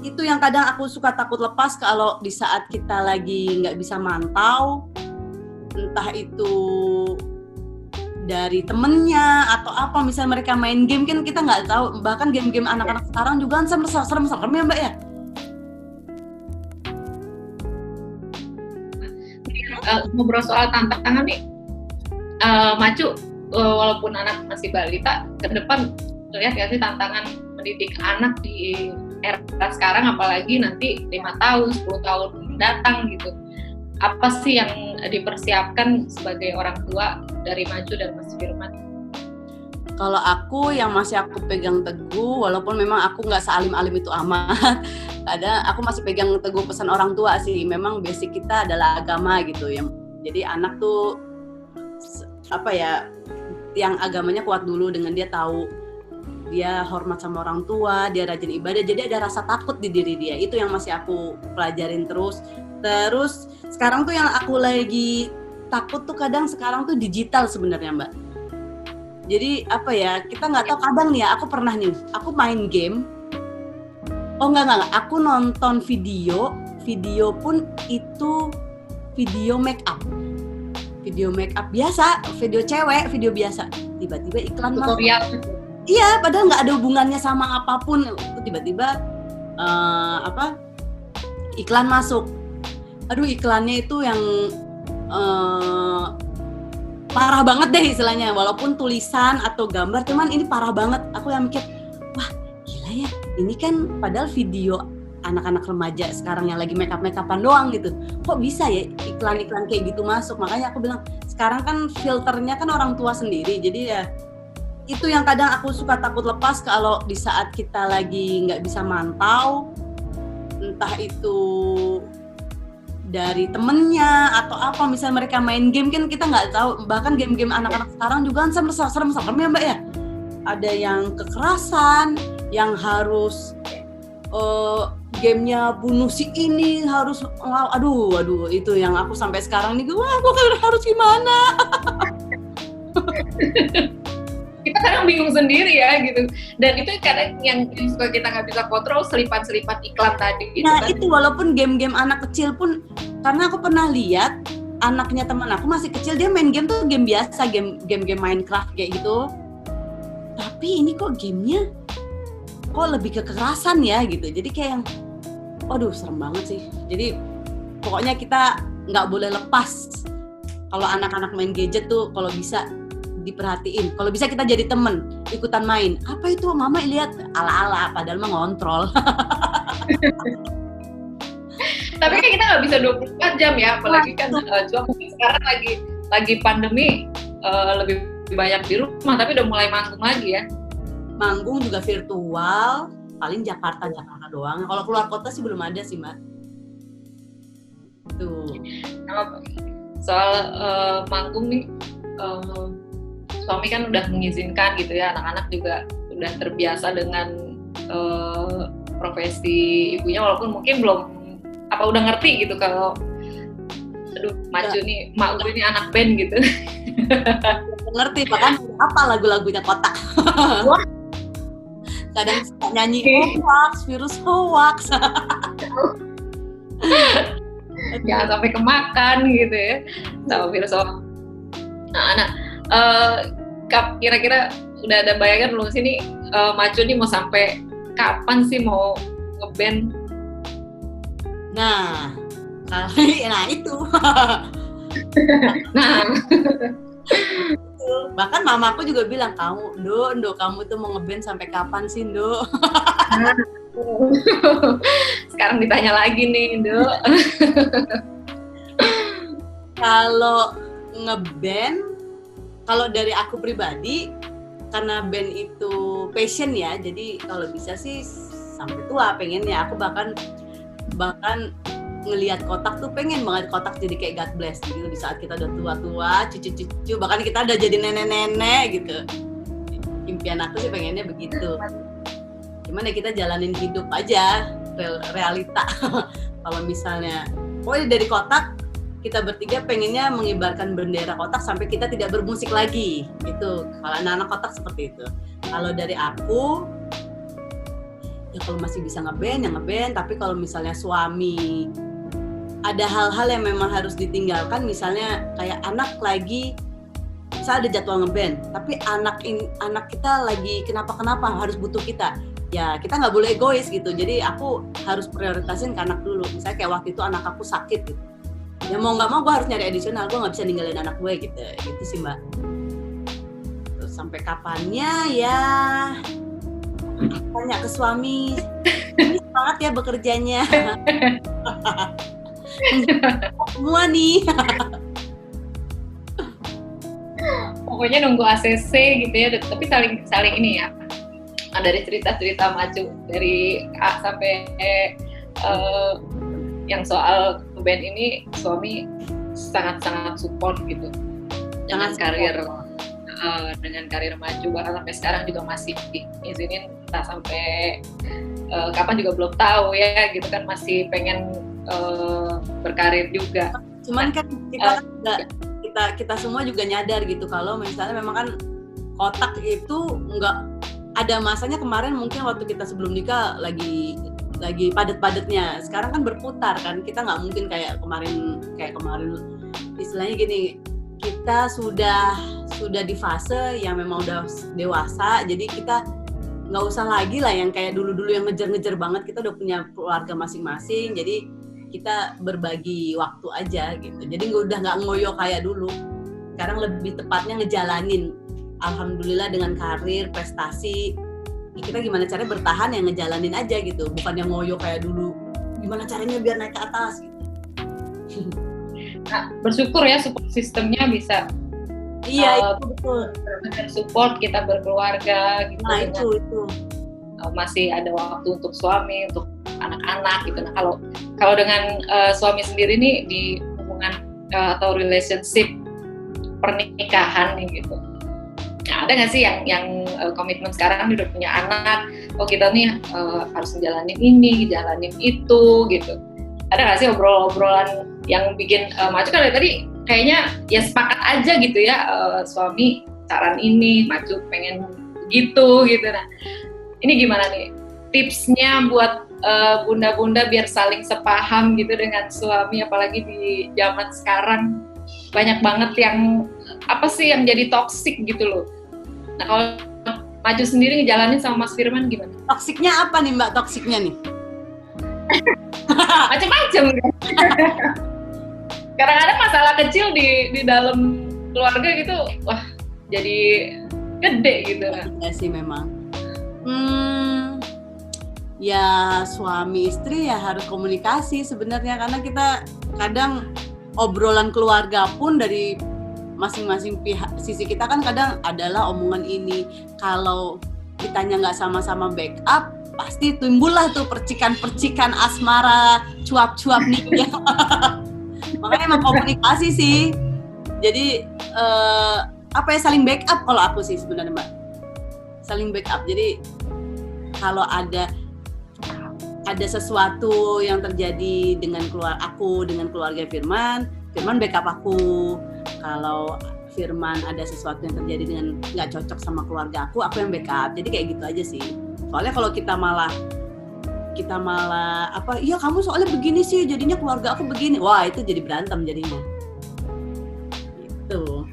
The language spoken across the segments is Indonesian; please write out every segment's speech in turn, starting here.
itu yang kadang aku suka takut lepas kalau di saat kita lagi nggak bisa mantau, entah itu dari temennya atau apa, misalnya mereka main game kan kita nggak tahu, bahkan game-game anak-anak sekarang juga kan serem-serem ya Mbak ya. Ngobrol soal tantangan nih, Macu, walaupun anak masih balita, ke depan lihat gak sih tantangan mendidik anak di era sekarang, apalagi nanti 5 tahun, 10 tahun mendatang gitu. Apa sih yang dipersiapkan sebagai orang tua dari Macu dan Mas Firman? Kalau aku yang masih aku pegang teguh, walaupun memang aku nggak sealim-alim itu amat, kadang aku masih pegang teguh pesan orang tua sih. Memang basic kita adalah agama gitu, jadi anak tuh apa ya, yang agamanya kuat dulu dengan dia tahu dia hormat sama orang tua, dia rajin ibadah, jadi ada rasa takut di diri dia. Itu yang masih aku pelajarin terus sekarang tuh yang aku lagi takut tuh kadang sekarang tuh digital sebenarnya Mbak. Jadi apa ya, kita nggak tahu, kadang nih ya, aku pernah nih, aku main game, enggak, aku nonton video pun itu video make up biasa, video cewek, video biasa, tiba-tiba iklan masuk. Iya, padahal nggak ada hubungannya sama apapun, tiba-tiba iklan masuk. Aduh, iklannya itu yang parah banget deh istilahnya, walaupun tulisan atau gambar, cuman ini parah banget. Aku yang mikir, wah gila ya, ini kan padahal video anak-anak remaja sekarang yang lagi make-up-an doang gitu. Kok bisa ya iklan-iklan kayak gitu masuk? Makanya aku bilang, sekarang kan filternya kan orang tua sendiri, jadi ya itu yang kadang aku suka takut lepas kalau di saat kita lagi nggak bisa mantau, entah itu dari temennya atau apa, misalnya mereka main game kan kita nggak tahu, bahkan game-game anak-anak sekarang juga kan serem-serem ya Mbak ya. Ada yang kekerasan, yang harus gamenya bunuh si ini, harus aduh itu yang aku sampai sekarang nih, wah aku harus gimana. Kita kadang bingung sendiri ya gitu, dan itu kadang yang suka kita nggak bisa kontrol, selipan-selipan iklan tadi. Nah itu walaupun game-game anak kecil pun, karena aku pernah lihat anaknya teman aku masih kecil, dia main game tuh game biasa, game Minecraft kayak gitu, tapi ini kok gamenya kok lebih ke kekerasan ya gitu, jadi kayak yang waduh serem banget sih. Jadi pokoknya kita nggak boleh lepas kalau anak-anak main gadget tuh, kalau bisa diperhatiin, kalau bisa kita jadi temen, ikutan main. Apa itu mama lihat ala-ala, padahal mah ngontrol. Tapi kan kita nggak bisa 24 jam ya, apalagi kan cuma sekarang lagi pandemi, lebih banyak di rumah, tapi udah mulai manggung lagi ya. Manggung juga virtual, paling Jakarta doang. Kalau keluar kota sih belum ada sih Mbak. Tuh. Soal manggung nih, suami kan udah mengizinkan gitu ya, anak-anak juga udah terbiasa dengan profesi ibunya, walaupun mungkin belum udah ngerti gitu kalau aduh Macu nih, mak gue ini anak band gitu. Ngerti, bahkan apa lagu-lagunya Kotak. Kadang suka nyanyi hoax, virus hoax. Jangan sampai kemakan gitu ya sama virus hoax. Nah, kira-kira udah ada bayangan belum sih nih, Macu nih mau sampai kapan sih mau ngeband? Nah itu. Nah, bahkan mamaku juga bilang, Ndo, kamu tuh mau ngeband sampai kapan sih, Ndo? Sekarang ditanya lagi nih, Ndo. Kalau ngeband, kalau dari aku pribadi, karena band itu passion ya, jadi kalau bisa sih sampai tua pengennya. Aku bahkan ngelihat Kotak tuh pengen banget Kotak jadi kayak God Bless gitu, di saat kita udah tua-tua, cucu-cucu, bahkan kita udah jadi nenek-nenek gitu. Impian aku sih pengennya begitu. Cuman ya kita jalanin hidup aja, realita. Kalau misalnya dari Kotak, kita bertiga pengennya mengibarkan bendera Kotak sampai kita tidak bermusik lagi gitu. Kalau anak-anak Kotak seperti itu. Kalau dari aku ya kalau masih bisa ngeband ya ngeband, tapi kalau misalnya suami ada hal-hal yang memang harus ditinggalkan, misalnya kayak anak lagi, misalnya ada jadwal ngeband, tapi anak kita lagi kenapa harus butuh kita, ya kita nggak boleh egois gitu. Jadi aku harus prioritasin ke anak dulu. Misalnya kayak waktu itu anak aku sakit gitu, ya mau nggak mau gue harus nyari additional, gue nggak bisa ninggalin anak gue gitu sih Mbak. Terus sampai kapannya ya tanya ke suami, ini semangat ya bekerjanya. Semua nih. Pokoknya nunggu ACC gitu ya, tapi saling ini ya. Dari cerita-cerita Macu dari A sampai yang soal band ini, suami sangat-sangat support gitu dengan karir Macu, bahkan sampai sekarang juga masih izinin, entah sampai kapan juga belum tahu ya gitu kan, masih pengen berkarir juga. Cuman kan kita semua juga nyadar gitu kalau misalnya memang kan kotak itu nggak ada masanya. Kemarin mungkin waktu kita sebelum nikah lagi padat-padatnya, sekarang kan berputar kan, kita nggak mungkin kayak kemarin istilahnya gini, kita sudah di fase yang memang udah dewasa, jadi kita nggak usah lagi lah yang kayak dulu yang ngejar-ngejar banget. Kita udah punya keluarga masing-masing, jadi kita berbagi waktu aja gitu. Jadi udah nggak ngoyo kayak dulu. Sekarang lebih tepatnya ngejalanin. Alhamdulillah dengan karir, prestasi, kita gimana caranya bertahan, yang ngejalanin aja gitu. Bukan yang ngoyo kayak dulu. Gimana caranya biar naik ke atas gitu. Nah, bersyukur ya support sistemnya bisa. Iya, itu betul. Support kita berkeluarga gitu. Nah, itu. Masih ada waktu untuk suami, untuk anak-anak gitu. Nah, kalau dengan suami sendiri nih di hubungan atau relationship pernikahan nih gitu. Nah, ada nggak sih yang komitmen sekarang udah punya anak, kita nih harus ngejalanin ini, ngejalanin itu gitu. Ada nggak sih obrolan yang bikin Macu kan dari tadi kayaknya ya sepakat aja gitu ya, suami saran ini, Macu pengen gitu. Nah, ini gimana nih tipsnya buat bunda-bunda biar saling sepaham gitu dengan suami, apalagi di zaman sekarang banyak banget yang apa sih yang jadi toksik gitu loh. Nah, kalau Macu sendiri ngejalanin sama Mas Firman gimana? Toksiknya apa nih Mbak, toksiknya nih? Macam-macam kan? Kadang-kadang masalah kecil di dalam keluarga gitu, wah jadi gede gitu kan? Iya sih memang. Ya suami istri ya harus komunikasi sebenarnya, karena kita kadang obrolan keluarga pun dari masing-masing pihak, sisi kita kan kadang adalah omongan ini. Kalau kitanya nggak sama-sama backup, pasti timbullah tuh percikan-percikan asmara, cuap-cuap nih. Makanya emang komunikasi sih. Jadi saling backup kalau aku sih sebenarnya Mbak. Saling backup. Jadi kalau ada sesuatu yang terjadi dengan keluarga Firman backup aku. Kalau Firman ada sesuatu yang terjadi dengan nggak cocok sama keluarga aku yang backup. Jadi kayak gitu aja sih. Soalnya kalau kita malah iya kamu soalnya begini sih, jadinya keluarga aku begini, wah itu jadi berantem jadinya. Gitu.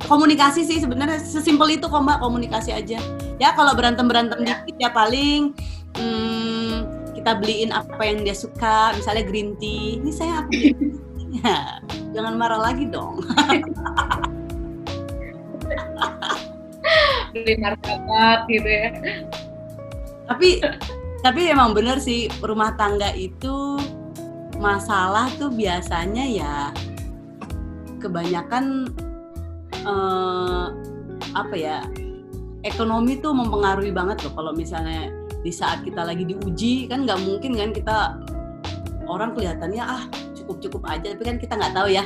Komunikasi sih sebenarnya, sesimpel itu kok Mbak, komunikasi aja. Ya kalau berantem dikit ya paling kita beliin apa yang dia suka, misalnya green tea. Ini saya apa? Ya, jangan marah lagi dong. Beli martabak gitu ya. Tapi emang bener sih, rumah tangga itu masalah tuh biasanya ya kebanyakan ekonomi tuh mempengaruhi banget loh. Kalau misalnya di saat kita lagi diuji kan nggak mungkin kan kita, orang kelihatannya cukup aja, tapi kan kita nggak tahu ya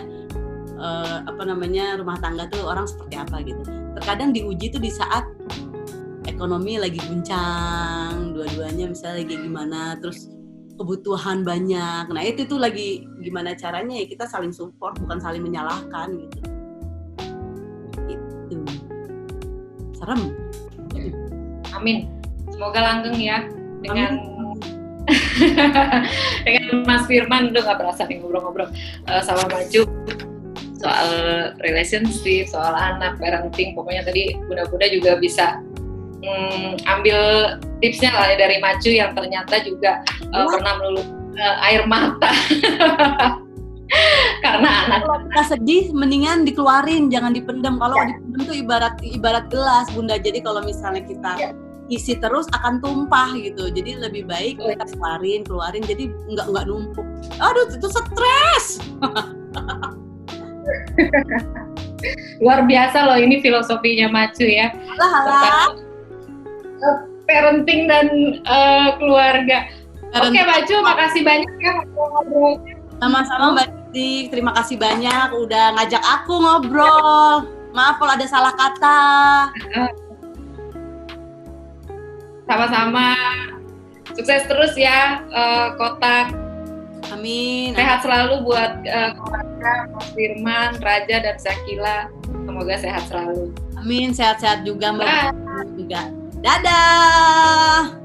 rumah tangga tuh orang seperti apa gitu. Terkadang diuji tuh di saat ekonomi lagi guncang, dua-duanya misalnya lagi gimana, terus kebutuhan banyak. Nah itu tuh lagi gimana caranya ya kita saling support, bukan saling menyalahkan gitu. Itu serem. Amin. Semoga langgeng ya dengan dengan Mas Firman. Udah nggak berasa nih ngobrol-ngobrol sama Maju soal relationship, soal anak, parenting. Pokoknya tadi bunda-bunda juga bisa ambil tipsnya lah ya dari Maju yang ternyata juga pernah melulu air mata karena anak. Kalau kita sedih, mendingan dikeluarin, jangan dipendam. Kalau dipendam tuh ibarat gelas, Bunda. Jadi kalau misalnya kita isi terus akan tumpah gitu. Jadi lebih baik kita keluarin. Jadi nggak numpuk. Aduh, itu stres. Luar biasa loh ini filosofinya Maju ya. Parenting dan keluarga. Oke Maju, makasih banyak ya ngobrol-ngobrolnya. Sama-sama Mbak Dik, terima kasih banyak udah ngajak aku ngobrol. Maaf kalau ada salah kata. Sama-sama. Sukses terus ya Kotak. Amin. Sehat selalu buat keluarga Mas Firman, Raja dan Syakila. Semoga sehat selalu. Amin, sehat-sehat juga Mbak juga. Dadah.